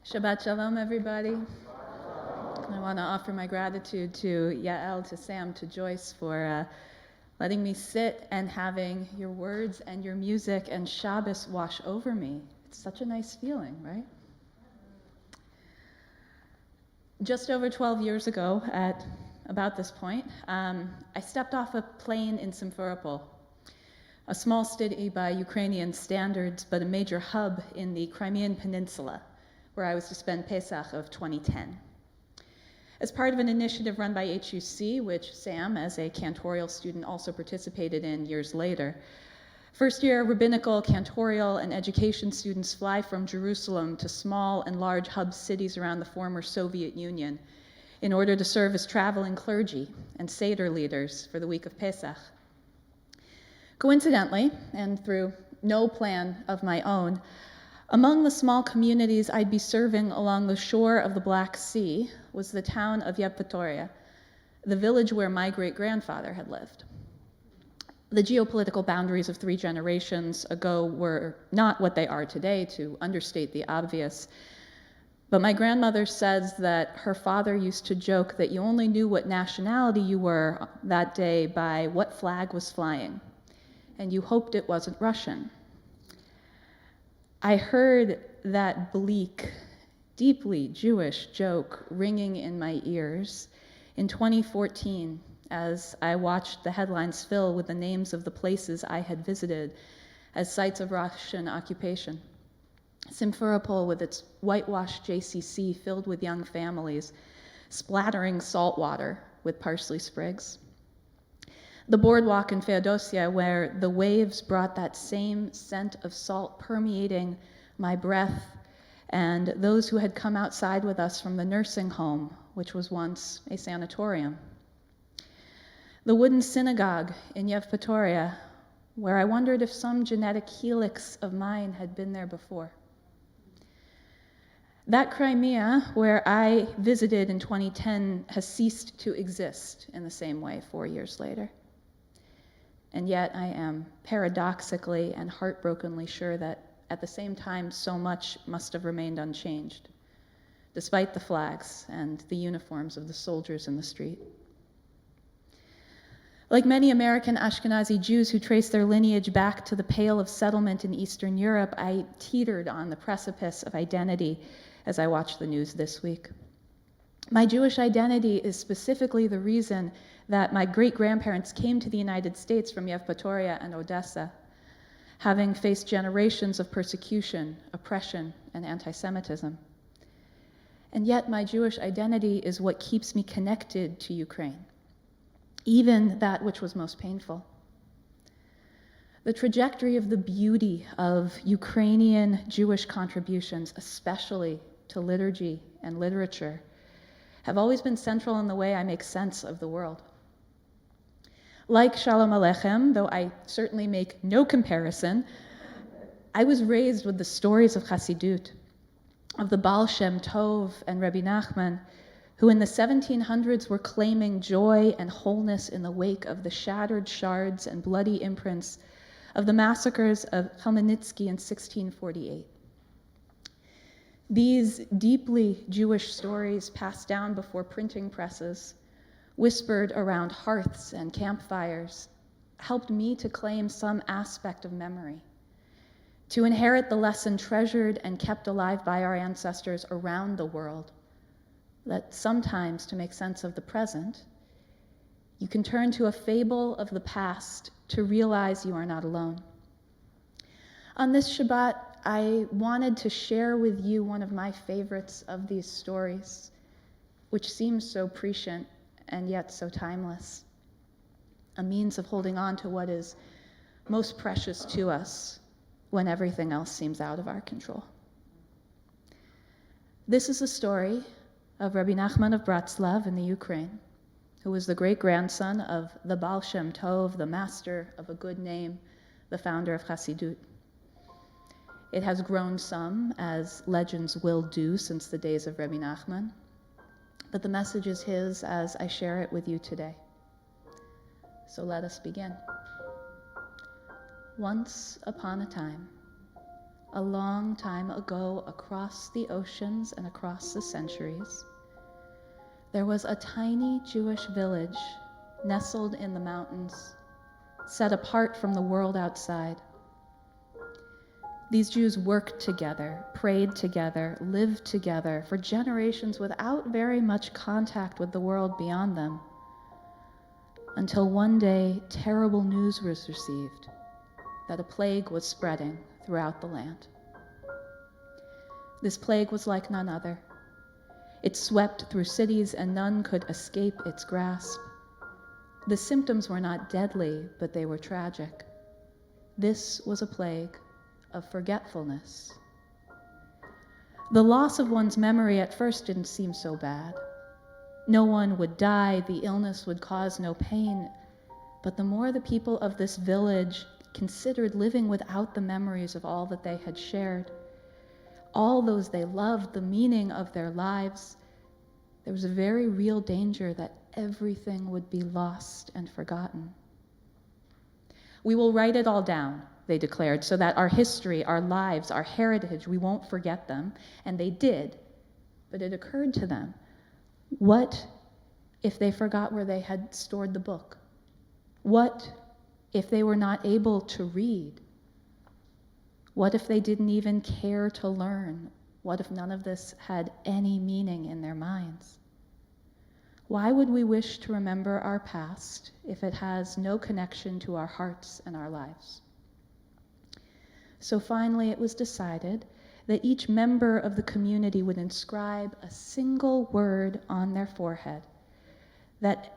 Shabbat Shalom, everybody. I want to offer my gratitude to Yael, to Sam, to Joyce for letting me sit and having your words and your music and Shabbos wash over me. It's such a nice feeling, right? Just over 12 years ago, at about this point, I stepped off a plane in Simferopol, a small city by Ukrainian standards, but a major hub in the Crimean Peninsula, where I was to spend Pesach of 2010. As part of an initiative run by HUC, which Sam, as a cantorial student, also participated in years later, first-year rabbinical, cantorial, and education students fly from Jerusalem to small and large hub cities around the former Soviet Union in order to serve as traveling clergy and Seder leaders for the week of Pesach. Coincidentally, and through no plan of my own, among the small communities I'd be serving along the shore of the Black Sea was the town of Yevpatoria, the village where my great-grandfather had lived. The geopolitical boundaries of 3 generations ago were not what they are today, to understate the obvious. But my grandmother says that her father used to joke that you only knew what nationality you were that day by what flag was flying, and you hoped it wasn't Russian. I heard that bleak, deeply Jewish joke ringing in my ears in 2014 as I watched the headlines fill with the names of the places I had visited as sites of Russian occupation. Simferopol with its whitewashed JCC filled with young families, splattering salt water with parsley sprigs. The boardwalk in Feodosia, where the waves brought that same scent of salt permeating my breath, and those who had come outside with us from the nursing home, which was once a sanatorium. The wooden synagogue in Yevpatoria, where I wondered if some genetic helix of mine had been there before. That Crimea, where I visited in 2010, has ceased to exist in the same way 4 years later. And yet I am paradoxically and heartbrokenly sure that at the same time so much must have remained unchanged, despite the flags and the uniforms of the soldiers in the street. Like many American Ashkenazi Jews who trace their lineage back to the Pale of Settlement in Eastern Europe, I teetered on the precipice of identity as I watched the news this week. My Jewish identity is specifically the reason that my great-grandparents came to the United States from Yevpatoria and Odessa, having faced generations of persecution, oppression, and anti-Semitism. And yet my Jewish identity is what keeps me connected to Ukraine, even that which was most painful. The trajectory of the beauty of Ukrainian Jewish contributions, especially to liturgy and literature, have always been central in the way I make sense of the world. Like Shalom Aleichem, though I certainly make no comparison, I was raised with the stories of Chassidut, of the Baal Shem Tov and Rabbi Nachman, who in the 1700s were claiming joy and wholeness in the wake of the shattered shards and bloody imprints of the massacres of Khmelnytsky in 1648. These deeply Jewish stories passed down before printing presses, whispered around hearths and campfires, helped me to claim some aspect of memory, to inherit the lesson treasured and kept alive by our ancestors around the world, that sometimes to make sense of the present, you can turn to a fable of the past to realize you are not alone. On this Shabbat, I wanted to share with you one of my favorites of these stories, which seems so prescient and yet so timeless, a means of holding on to what is most precious to us when everything else seems out of our control. This is a story of Rabbi Nachman of Bratslav in the Ukraine, who was the great-grandson of the Baal Shem Tov, the master of a good name, the founder of Chassidut. It has grown some, as legends will do since the days of Rabbi Nachman, but the message is his as I share it with you today. So let us begin. Once upon a time, a long time ago, across the oceans and across the centuries, there was a tiny Jewish village nestled in the mountains, set apart from the world outside. These Jews worked together, prayed together, lived together for generations without very much contact with the world beyond them, until one day terrible news was received that a plague was spreading throughout the land. This plague was like none other. It swept through cities and none could escape its grasp. The symptoms were not deadly, but they were tragic. This was a plague of forgetfulness. The loss of one's memory at first didn't seem so bad. No one would die, the illness would cause no pain. But the more the people of this village considered living without the memories of all that they had shared, all those they loved, the meaning of their lives, there was a very real danger that everything would be lost and forgotten. We will write it all down, they declared, so that our history, our lives, our heritage, we won't forget them. And they did. But it occurred to them, what if they forgot where they had stored the book? What if they were not able to read? What if they didn't even care to learn? What if none of this had any meaning in their minds? Why would we wish to remember our past if it has no connection to our hearts and our lives? So finally, it was decided that each member of the community would inscribe a single word on their forehead that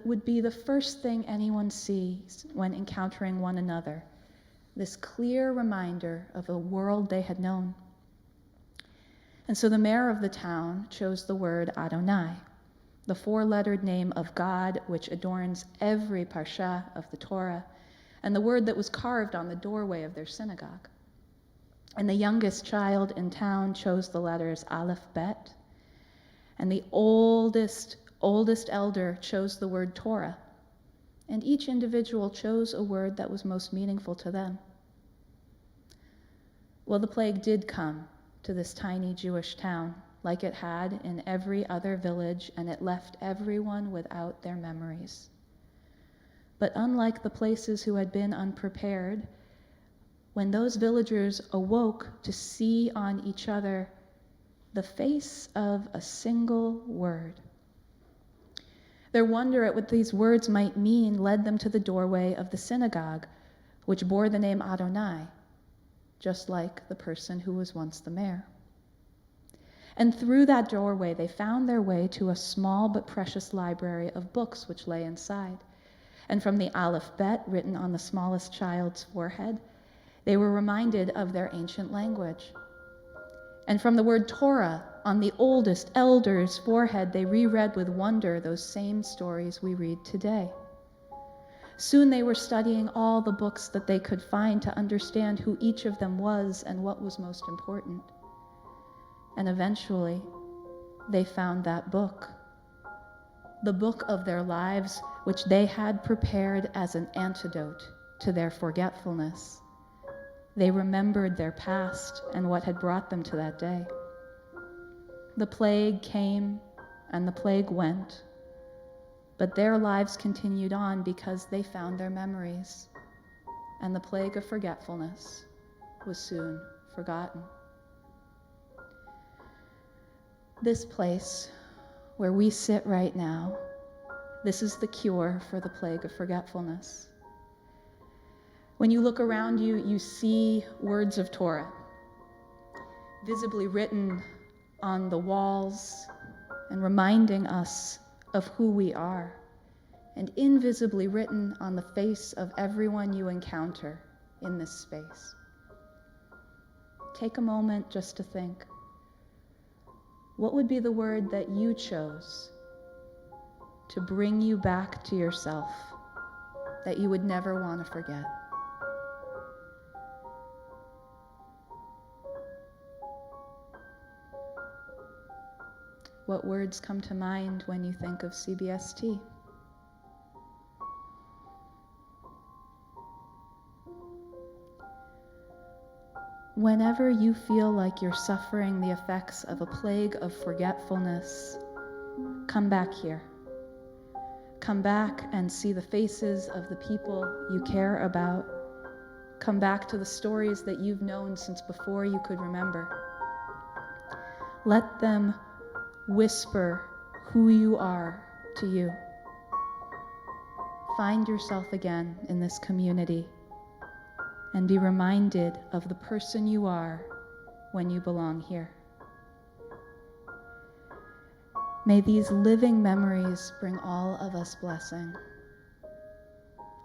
would be the first thing anyone sees when encountering one another, this clear reminder of a world they had known. And so the mayor of the town chose the word Adonai, the four-lettered name of God which adorns every parsha of the Torah, and the word that was carved on the doorway of their synagogue. And the youngest child in town chose the letters Aleph Bet, and the oldest elder chose the word Torah, and each individual chose a word that was most meaningful to them. Well, the plague did come to this tiny Jewish town, like it had in every other village, and it left everyone without their memories. But unlike the places who had been unprepared, when those villagers awoke to see on each other the face of a single word, their wonder at what these words might mean led them to the doorway of the synagogue, which bore the name Adonai, just like the person who was once the mayor. And through that doorway, they found their way to a small but precious library of books which lay inside. And from the Aleph Bet written on the smallest child's forehead, they were reminded of their ancient language. And from the word Torah on the oldest elder's forehead, they reread with wonder those same stories we read today. Soon they were studying all the books that they could find to understand who each of them was and what was most important. And eventually, they found that book, the book of their lives, which they had prepared as an antidote to their forgetfulness. They remembered their past and what had brought them to that day. The plague came and the plague went, but their lives continued on because they found their memories, and the plague of forgetfulness was soon forgotten. This place where we sit right now, this is the cure for the plague of forgetfulness. When you look around you, you see words of Torah, visibly written on the walls and reminding us of who we are, and invisibly written on the face of everyone you encounter in this space. Take a moment just to think. What would be the word that you chose to bring you back to yourself that you would never want to forget? What words come to mind when you think of CBST? Whenever you feel like you're suffering the effects of a plague of forgetfulness, come back here. Come back and see the faces of the people you care about. Come back to the stories that you've known since before you could remember. Let them whisper who you are to you. Find yourself again in this community and be reminded of the person you are when you belong here. May these living memories bring all of us blessing,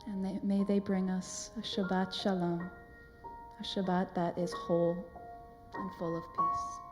and may they bring us a Shabbat Shalom, a Shabbat that is whole and full of peace.